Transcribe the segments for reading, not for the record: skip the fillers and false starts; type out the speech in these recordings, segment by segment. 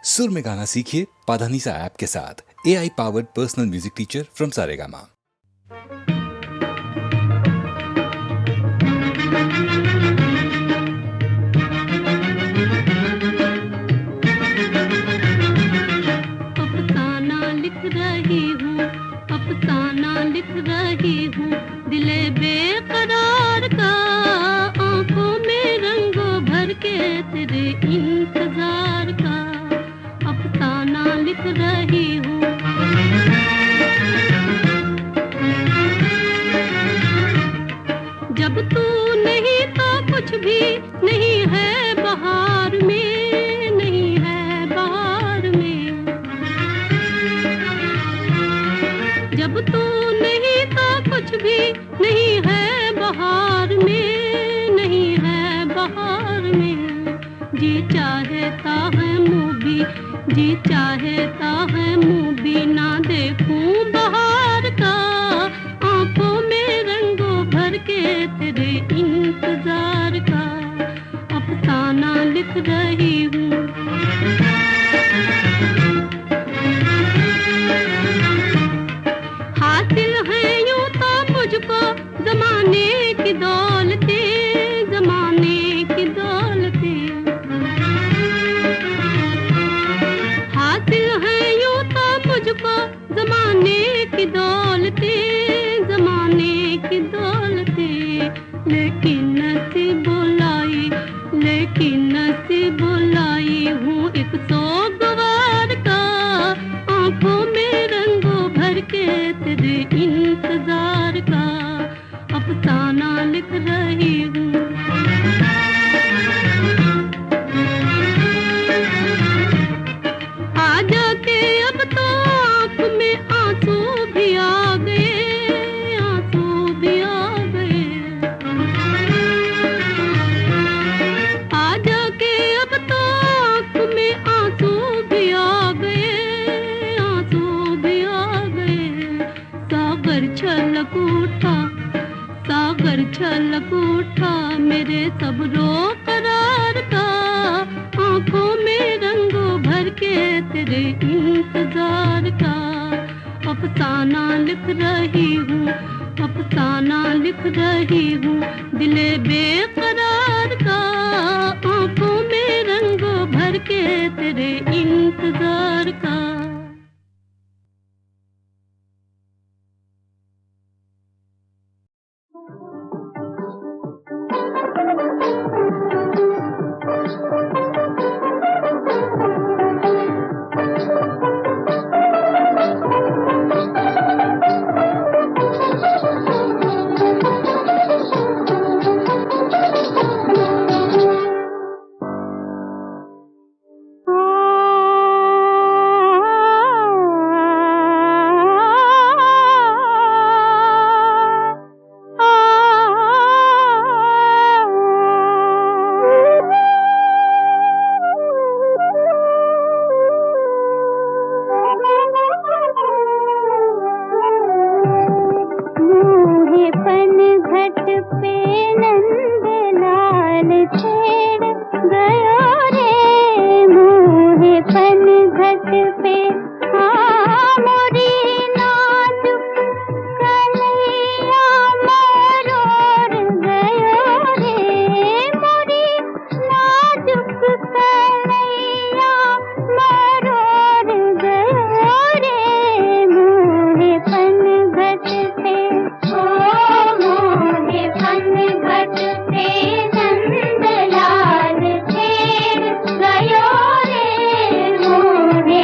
सुर में गाना सीखिए पाधानीसा ऐप के साथ। AI powered personal music teacher from Saregama. अफसाना लिख रही हूँ दिले बेकरार का, आंखों में रंगों भर के तेरे इंतजार का। अफसाना लिख रही हूँ। जब तू नहीं तो कुछ भी नहीं है बहार में, नहीं है बहार में। जब तू नहीं तो कुछ भी नहीं है बहार में, नहीं है बहार में। जी चाहता है मुँह भी, जी चाहता है मुँह भी ना देखूं बहार का, आंखों में रंगों भर के तेरे इंतजार का। अफसाना लिख रही हूँ। हासिल है यूं तो मुझको जमाने की दौलतें, जमाने की दौलतें। हासिल है यूं तो मुझको जमाने की दौलतें, जमाने की दौलतें। लेकिन नसीब बुलाई, लेकिन नसीब बुलाई हूँ एक सोगवार का, आंखों में रंगों भर के तेरे इंतजार का। अफसाना लिख रही हूँ। आजा के अब तो आँख में आंसू भी आ गए, आंसू भी आ गए। आजा के अब तो आँख में आंसू भी आ गए, आंसू भी आ गए। सागर छलक उठा, सागर छलक उठा मेरे सब रो करार का, आंखों में रंगों भर के तेरे इंतजार का। अफसाना लिख रही हूँ, अफसाना लिख रही हूँ दिले बेकरार का, आंखों में रंगों भर के तेरे इंतजार का। नंदलाल छेड़ गयो रे मोहे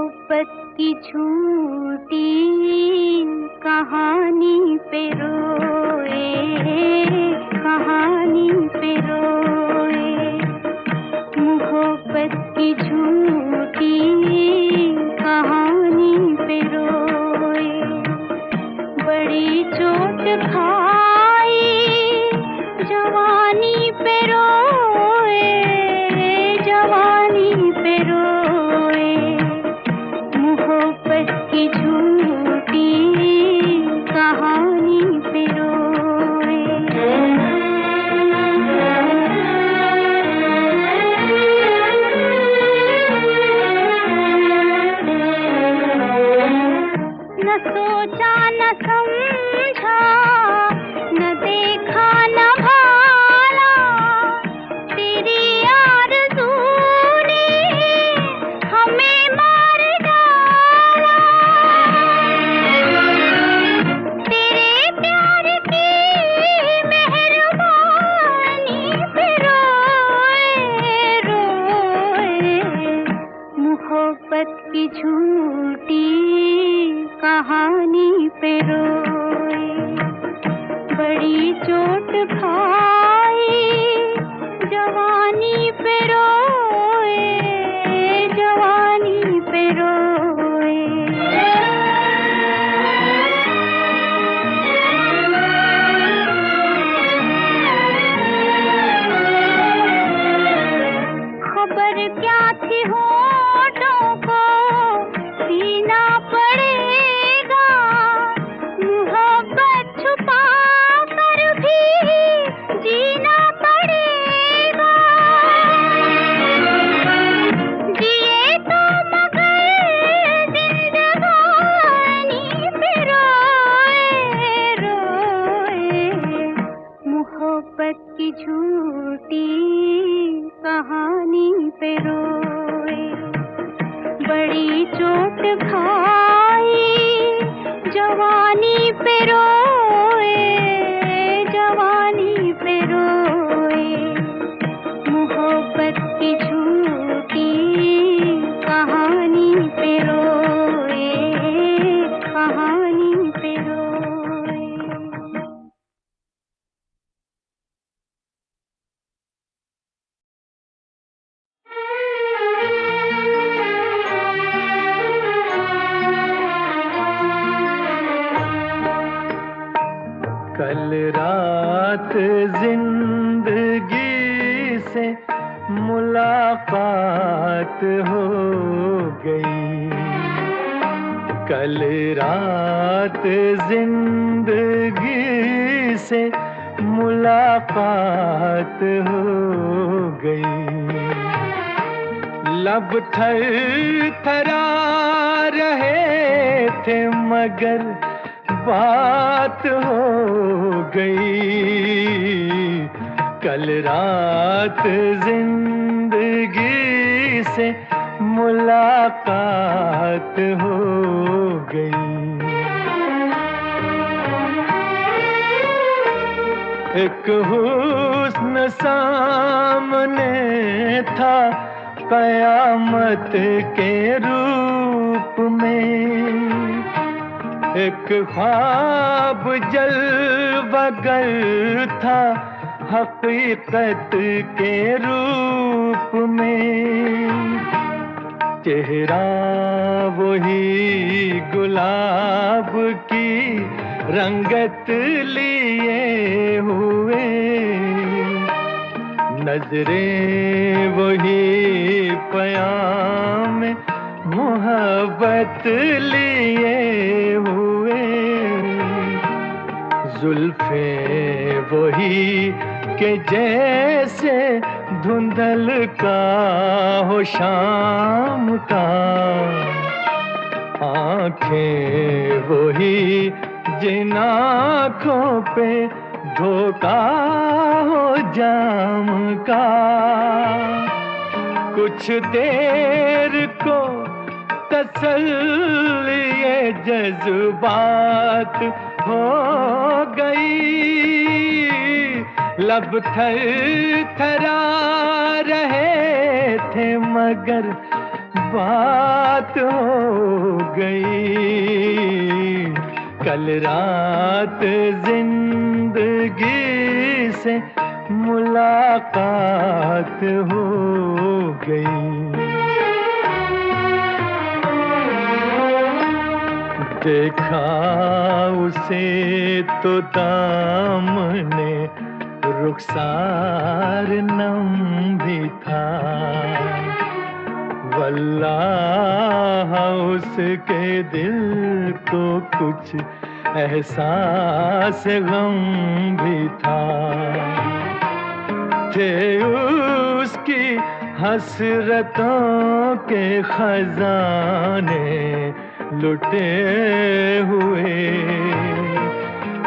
मोहब्बत की झूठी कहानी पे रोए, कहानी पे रोए। मोहब्बत की झूठी कहानी पे रोए। बड़ी चोट खाई जवानी पे रोए, जवानी पे रोए। मोहब्बत की झूठी कहानी पे रोए। न सोचा न समझा, न देखा न भाला, तेरी आरज़ू ने हमें मार डाला। तेरे प्यार की मेहरबानी पे रोए, रोए। मोहब्बत की झूठी कहानी पे रोए। बड़ी चोट खाई जवानी पे रोए, जवानी पे रोए। खबर क्या थी होठों को सीना पड़ेगा, मोहब्बत छुपा कर भी जीना पड़ेगा। जिए तो मगर जिंदगानी पे रोए, रोए। मोहब्बत की झूठी कहानी पे रोए। बड़ी चोट खाई जवानी पे रोए, जवानी पे रोए। मोहब्बत की झूठी कहानी पे रोए, कहानी पे रोए। कल रात जिंदगी से मुलाकात हो गई। कल रात जिंदगी से मुलाकात हो गई। लब थरथरा रहे थे मगर बात हो गई। कल रात जिंदगी से मुलाकात हो गई। एक हुस्न सामने था कयामत के रूप में। एक ख्वाब जलवगर था हकीकत के रूप में। चेहरा वही गुलाब की रंगत लिए हुए। नजरें वही पयाम मोहब्बत लिए हुए। जुल्फे वही के जैसे धुंधल का हो शाम का। आँखें वही जिन आँखों पे धोखा हो जाम का। कुछ देर को तसल्ली ये जज्बात हो गई। लब थरथरा रहे थे मगर बात हो गई। कल रात जिंदगी से मुलाकात हो गई। देखा उसे तो दामने रुखसार नम भी था। वल्लाह उसके दिल को कुछ एहसास गम भी था। थे उसकी हसरतों के खजाने लुटे हुए।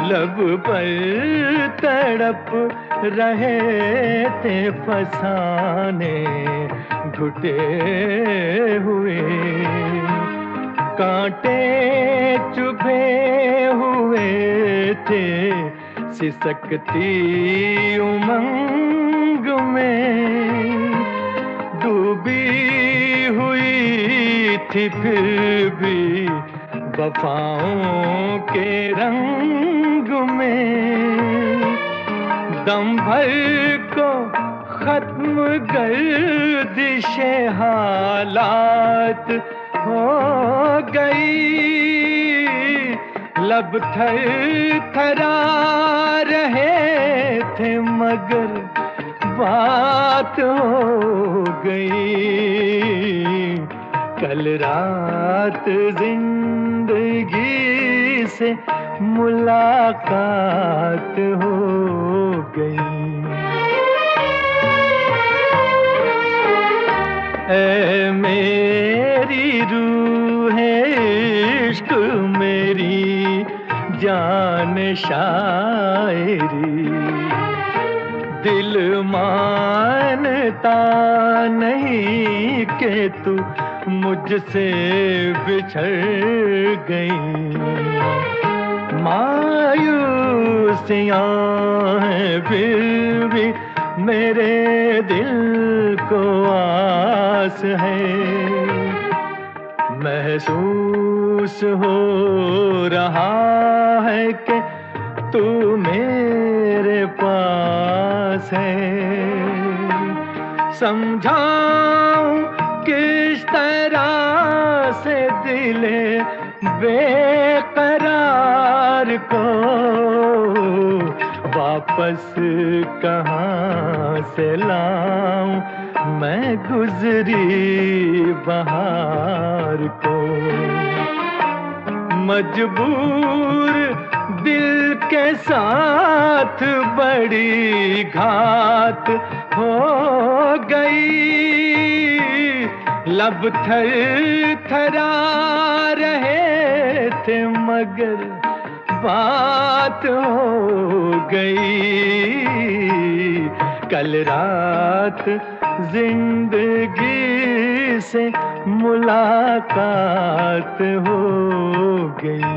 लब पर तड़प रहे थे फसाने घुटे हुए। कांटे चुभे हुए थे सिसकती उमंग में। डूबी हुई थी फिर भी वफाओं के रंग में। दम भर को खत्म गर्दिशे हालात हो गई। लब थर थरा रहे थे मगर बात हो गई। कल रात जिंदगी से मुलाकात हो गई। ऐ मेरी रूह इश्क मेरी जान शायरी। दिल मानता नहीं कि तू मुझसे बिछड़ गई। मायूसियाँ हैं फिर भी मेरे दिल को आस है। महसूस हो रहा है कि तू मेरे पास है। समझाऊं किस तरह से दिले बेकरार को वापस कहाँ से लाऊं मैं गुजरी बहार को। मजबूर दिल के साथ बड़ी घात हो गई। लब थर थरा रहे थे मगर बात हो गई। कल रात जिंदगी से मुलाकात हो गई।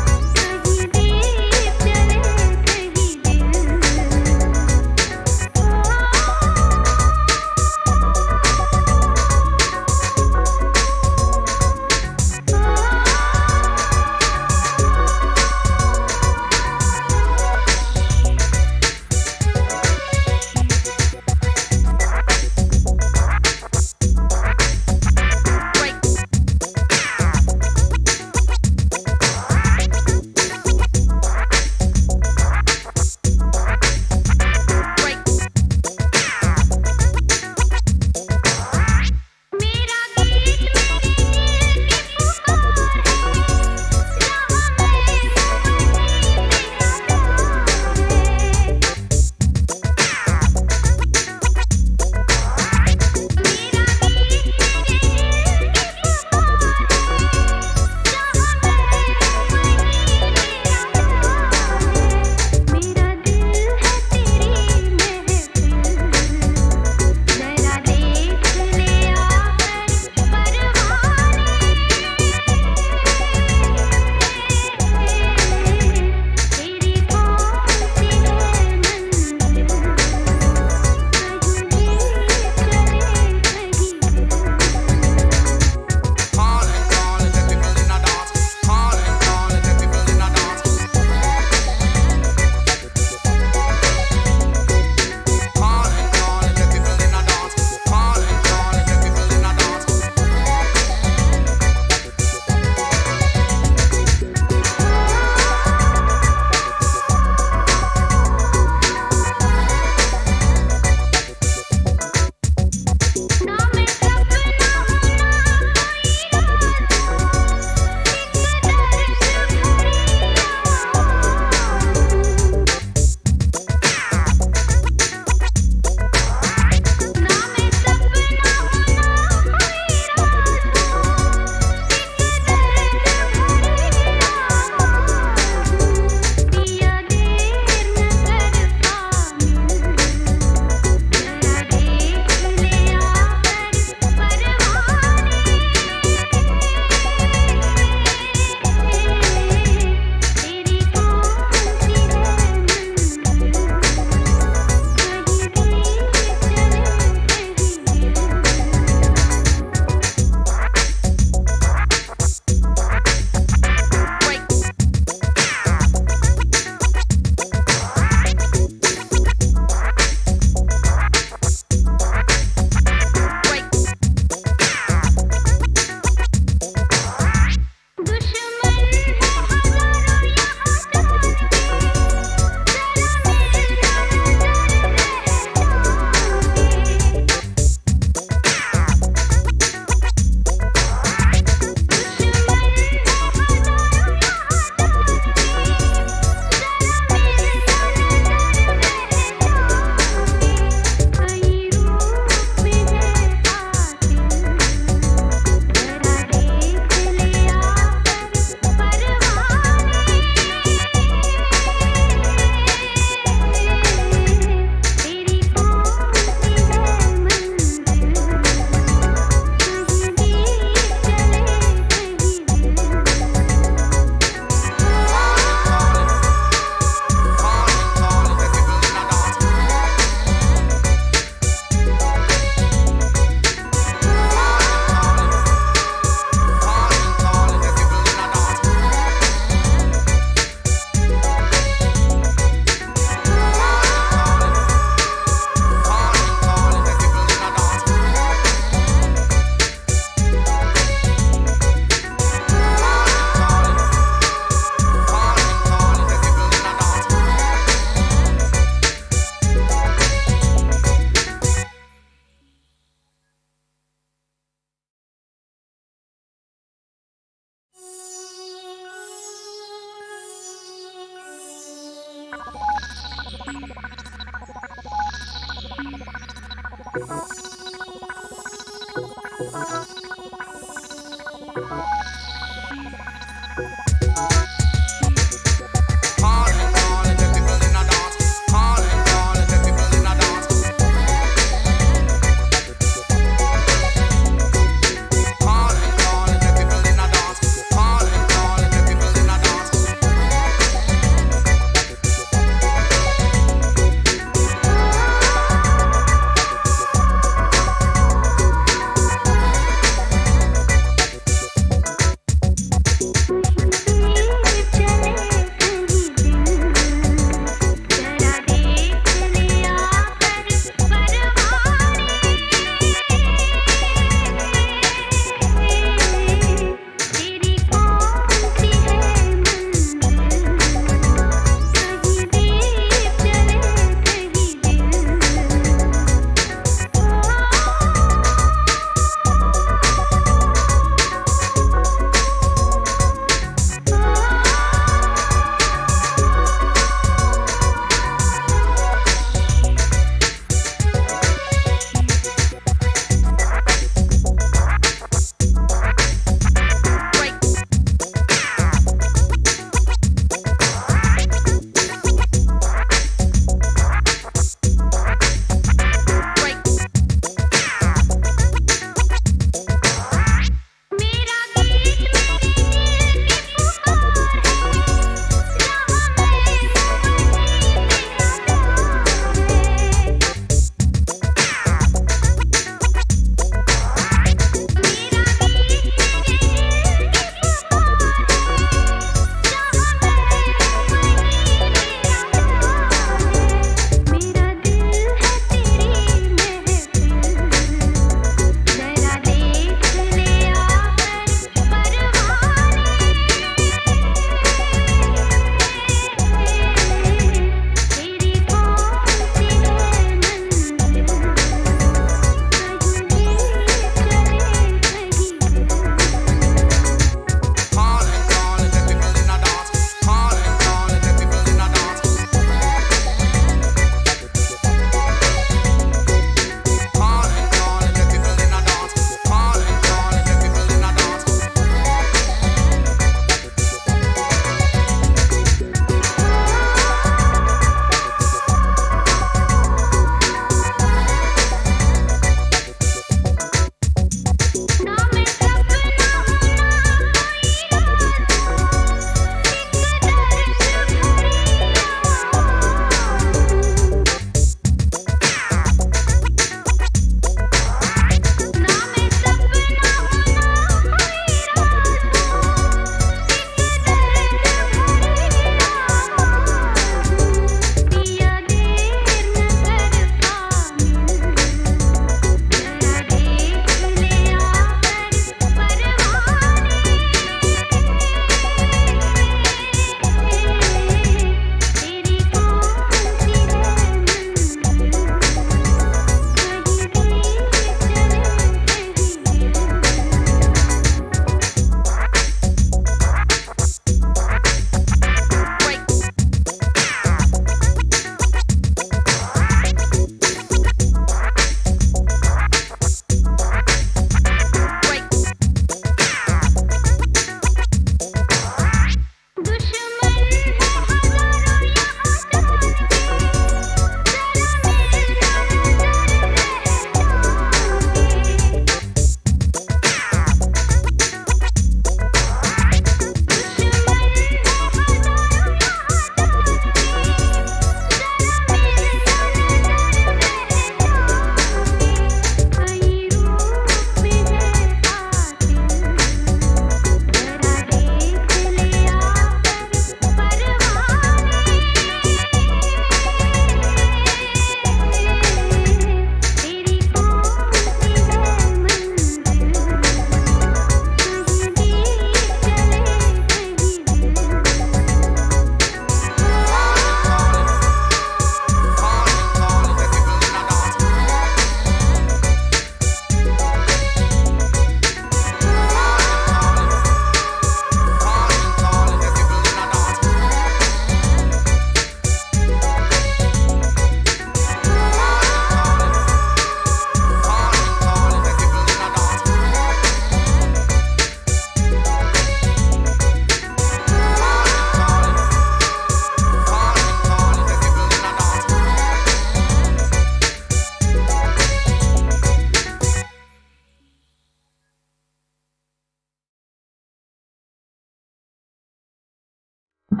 हम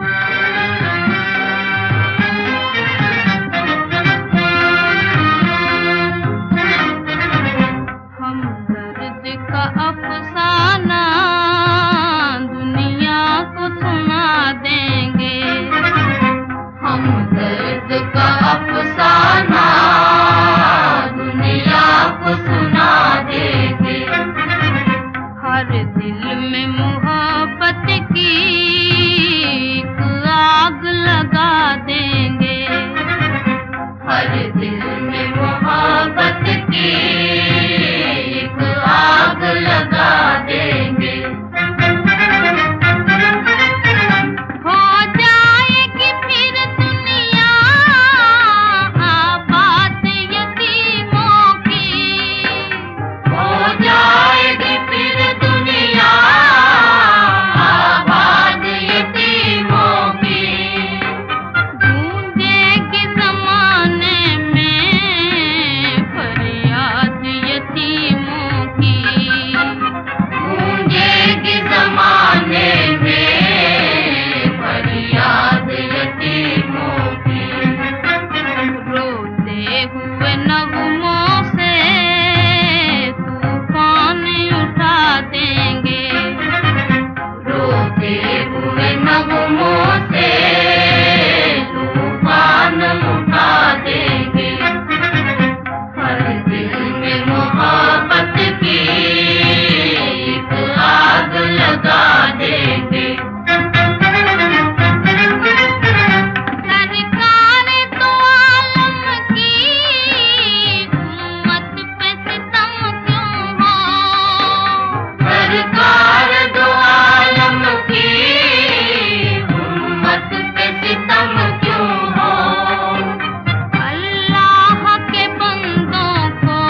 दर्द का अफसाना दुनिया को सुना देंगे। हम दर्द का अफसाना दुनिया को सुना देंगे। हर दिल में मोहब्बत की एक आग लगा देंगे। हर दिल में मोहब्बत की एक आग लगा देंगे। हो जाएगी फिर दुनिया आबाद यतीमों की। हो जाएगी फिर दुनिया आबाद यतीमों की। गूंजेगी ज़माने में फरियाद यतीमों की। गूंजेगी ज़माने में फरियाद यतीमों की। रोते हुए नगमों से तूफान उठा देंगे। रोते हुए नगमों से तूफान उठा देंगे। हर दिल में मोहब्बत की एक आग लगा देंगे। सरकार तो आलम की उम्मत पे सितम क्यों हो। सरकार दो आलम की उम्मत पे सितम क्यों हो। अल्लाह के बंदों को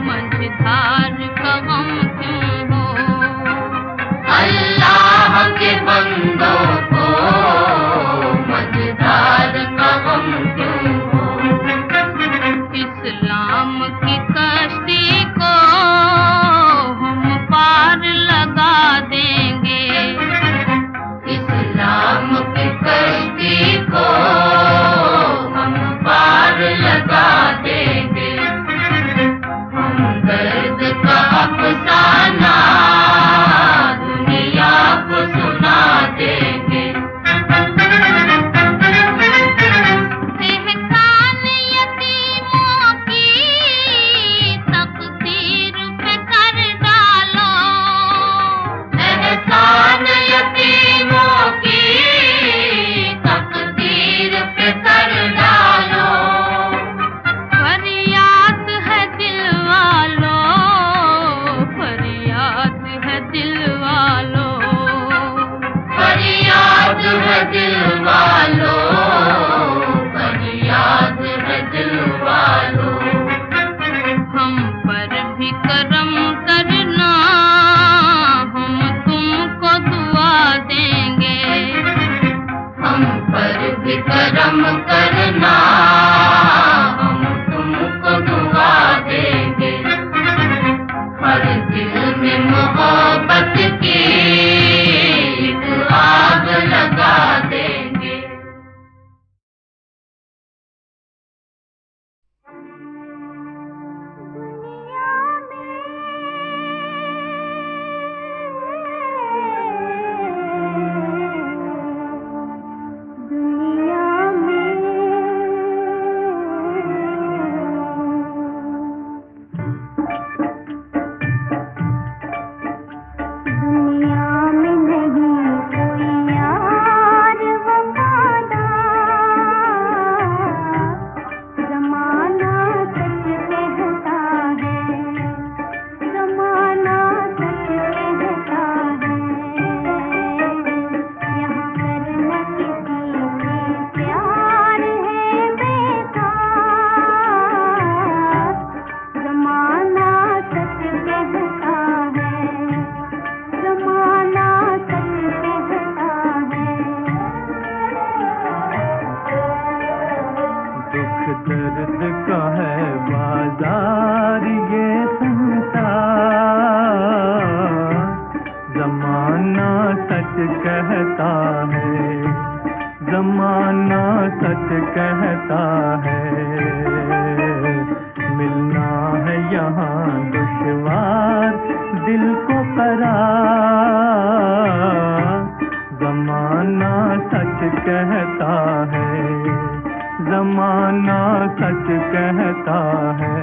मझधार का गम क्यों हो। अल्लाह के बंदों को मझधार का गम क्यों हो। इस्लाम की कश्ती को हम पार लगा देंगे। इस्लाम की कश्ती को हम पार लगा देंगे। हम दर्द का अफसाना दुनिया को सुना देंगे। एहसान यतीमों की तकदीर पे कर डालो। एहसान यतीमों की तकदीर पे कर डालो। फरियाद है दिल वालों, फरियाद है दिल वालों। फरियाद है दिल वालों, फरियाद है दिल वालों। हम पर भी करम करना, हम तुमको दुआ देंगे। हम पर भी करम करना, हम तुमको दुआ देंगे। हर दिल में मोहब्बत की एक आग लगा देंगे। दुनिया में दर्द का है बाजार ये संसार, जमाना सच कहता है। जमाना सच कहता है, मिलना है यहाँ दुश्वार दिल को करार। जमाना सच कहता है, जमाना सच कहता है।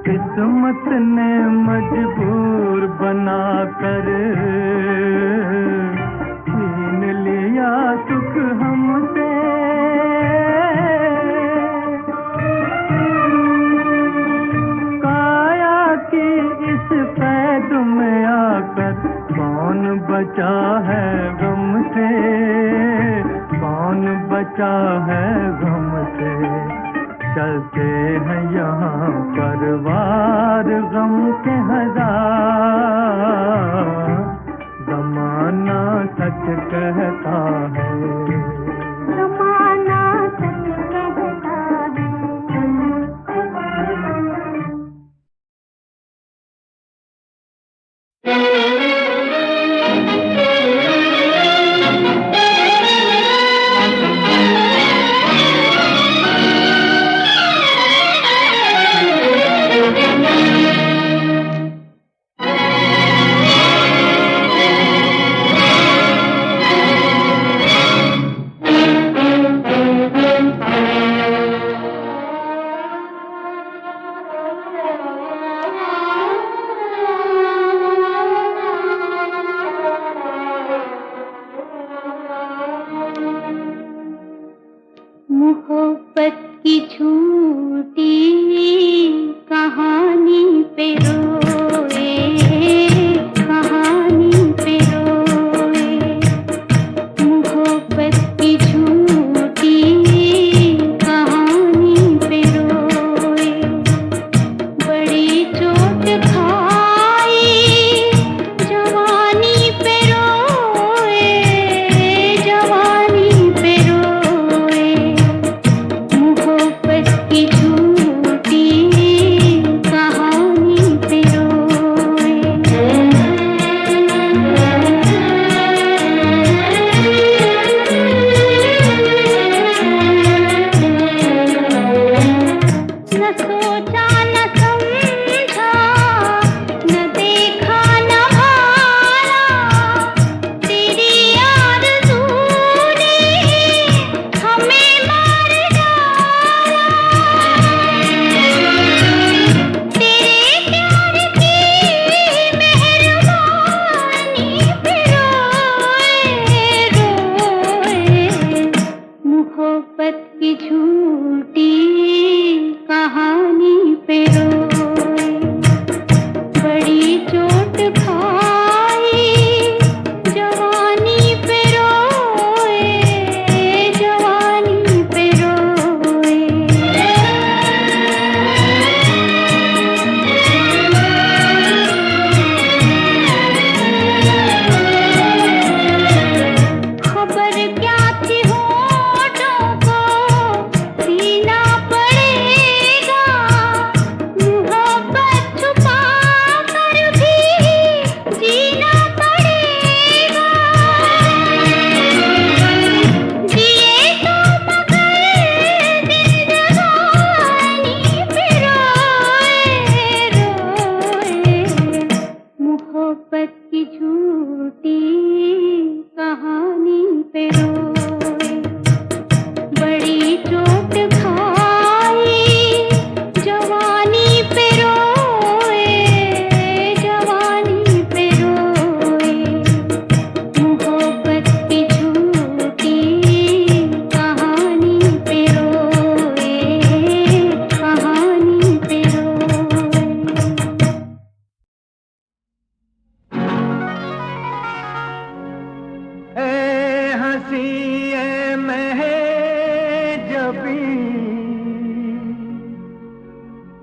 किस्मत ने मजबूर बनाकर छीन लिया सुख हमसे। काया की इस कैद में आकर कौन बचा है गम से, कौन बचा है गम से। चलते हैं यहाँ परवार गम के हजार। जमाना सच कहता है, जमाना सच कहता है। मोहब्बत की झूठी कहानी पे रोए, कहानी पे रोए। मोहब्बत की झूठी कहानी पे रोए। बड़ी चोट खाई जवानी पे रोए, जवानी पे रोए। मोहब्बत की झूठी कहानी पे रोए। न सोचा न समझा, न देखा न भाला, तेरी आरज़ू ने हमें मार डाला। तेरे प्यार की मेहरबानी पे रोए, रोए। मोहब्बत की झूठी कहानी पे रोए। बड़ी चोट खाई जवानी पे रोए, जवानी पे रोए। खबर क्या थी होठों को सीना पर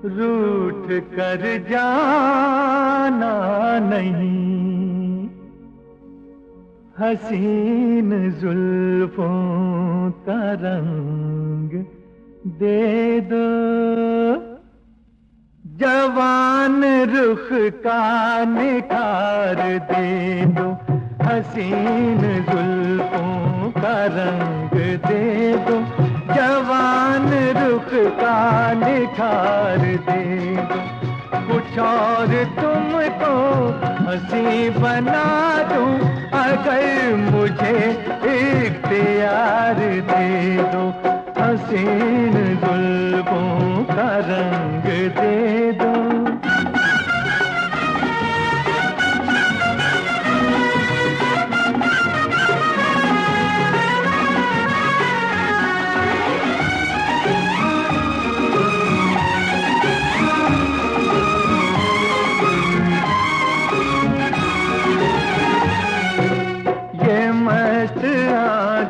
रूठ कर जाना नहीं, हसीन जुल्फों का रंग दे दो, जवान रुख का निखार दे दो, हसीन जुल्फों का रंग दे दो, जवान रुख का निखार दे दो, कुछ और तुमको हंसी बना दूं, अगर मुझे इख्तियार दे दो, हसीन जुल्फों का रंग दे दो।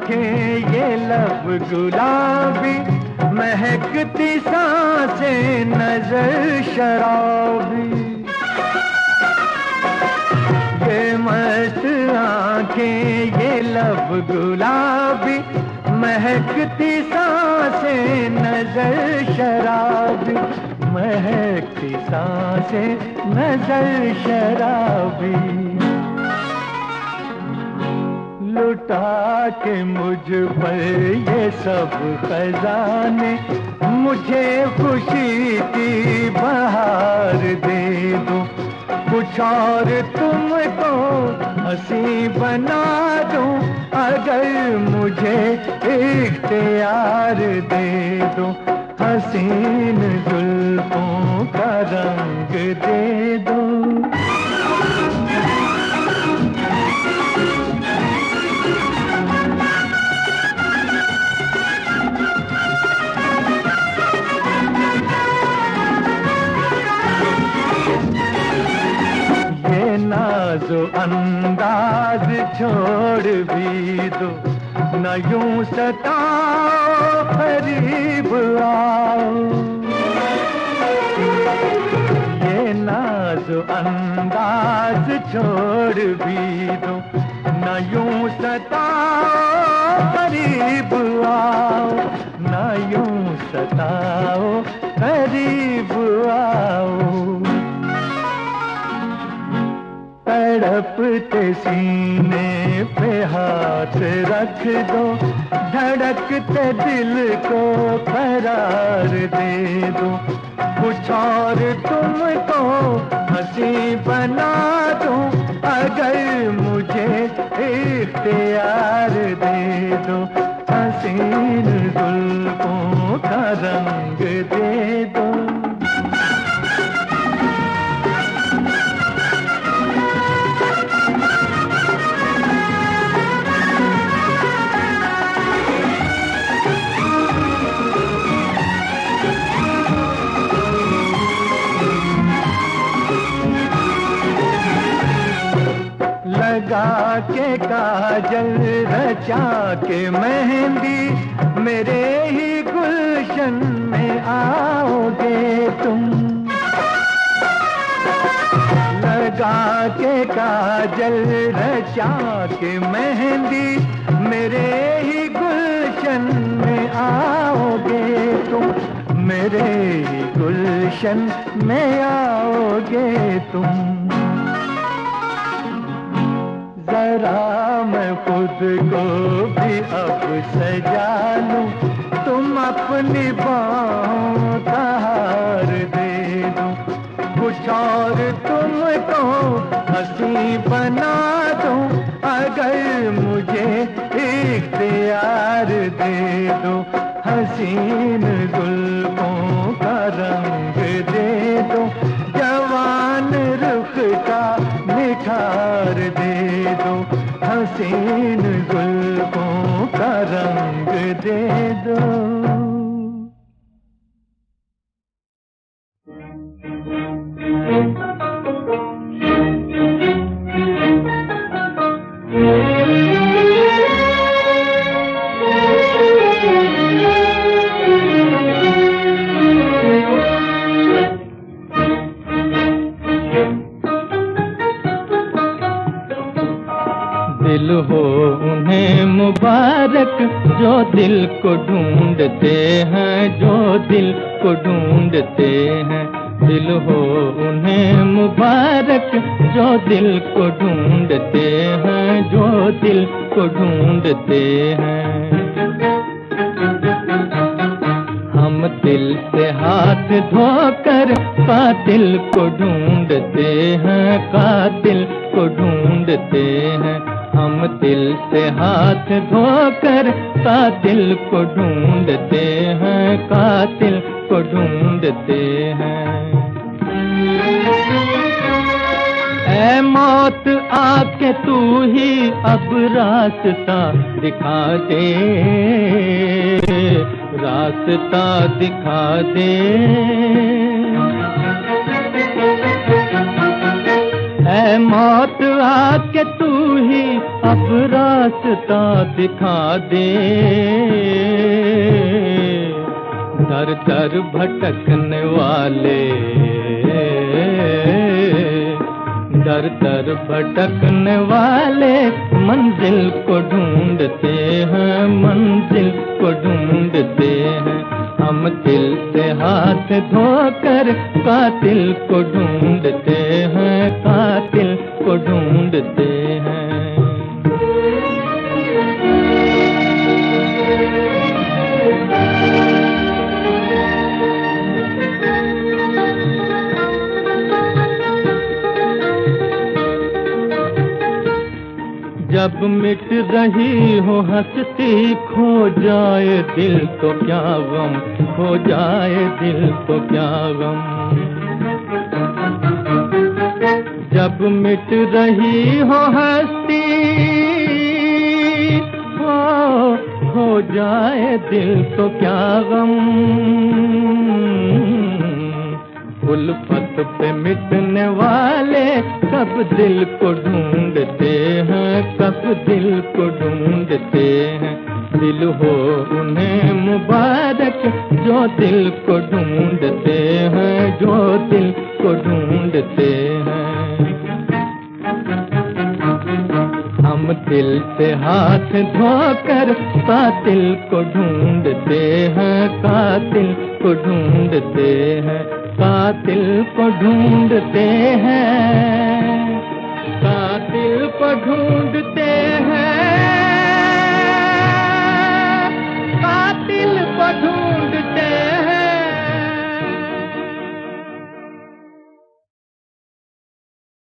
ये लब गुलाबी, महकती सांसें नजर शराबी, ये मस्त आंखें ये लब गुलाबी, महकती सांसें नजर शराबी, महकती सांसें नजर शराबी, लुटा के मुझ पर ये सब खजाने, मुझे खुशी की बहार दे दो, कुछ और तुमको हंसी बना दूं, अगर मुझे इख्तियार दे दो, हसीन जुल्फों का रंग दे दो। नाज़ो अंदाज छोड़ भी दो, न यूं सताओ करीब आओ, ये नाज़ो अंदाज छोड़ भी दो, न यूं सताओ करीब आओ, न यूं सताओ करीब आओ, तड़पते सीने पे हाथ रख दो, धड़कते दिल को करार दे दो, कुछ और तुमको हंसी बना दूं, अगर मुझे इख्तियार दे दो, हसीन जुल्फों का रंग दे दो। लगा के काजल रचा के मेहंदी, मेरे ही गुलशन में आओगे तुम, लगा के काजल रचा के मेहंदी, मेरे ही गुलशन में आओगे तुम, मेरे ही गुलशन में आओगे तुम, जरा मैं खुद को भी अब सजा लूं, तुम अपनी बाहों का हार दे दो, कुछ और तुमको हंसी बना दूं, अगर मुझे इख्तियार दे दो, हसीन जुल्फों का रंग दे दो, जवान रुख का निखार दे दो, हसीन जुल्फों का रंग दे दो। मुबारक जो दिल को ढूंढते हैं, जो दिल को ढूंढते हैं। दिल हो उन्हें मुबारक जो दिल को ढूंढते हैं, जो दिल को ढूंढते हैं। हम दिल से हाथ धोकर कातिल को ढूंढते हैं, कातिल को ढूंढते हैं। हम दिल से हाथ धोकर कातिल को ढूंढते हैं, कातिल को ढूंढते हैं। ऐ मौत आके तू ही अब रास्ता दिखा दे, रास्ता दिखा दे। ऐ मौत आके तू ही अब रास्ता दिखा दे। दर दर भटकने वाले, दर दर भटकने वाले मंजिल को ढूंढते हैं, मंजिल को ढूंढते हैं। हम दिल से हाथ धोकर कातिल को ढूंढते हैं, कातिल को ढूंढते हैं। जब मिट रही हो हंसती खो जाए दिल तो क्या गम, खो जाए दिल तो क्या गम। जब मिट रही हो हंसती हो जाए दिल तो क्या गम। उल्फत पे मिटने वाले कब दिल को ढूंढते हैं, कब दिल को ढूंढते हैं। दिल हो उन्हें मुबारक जो दिल को ढूंढते हैं, जो दिल को ढूंढते हैं। हम दिल से हाथ धोकर कातिल को ढूंढते हैं, कातिल को ढूंढते हैं, कातिल को ढूंढते हैं, कातिल को ढूंढते हैं।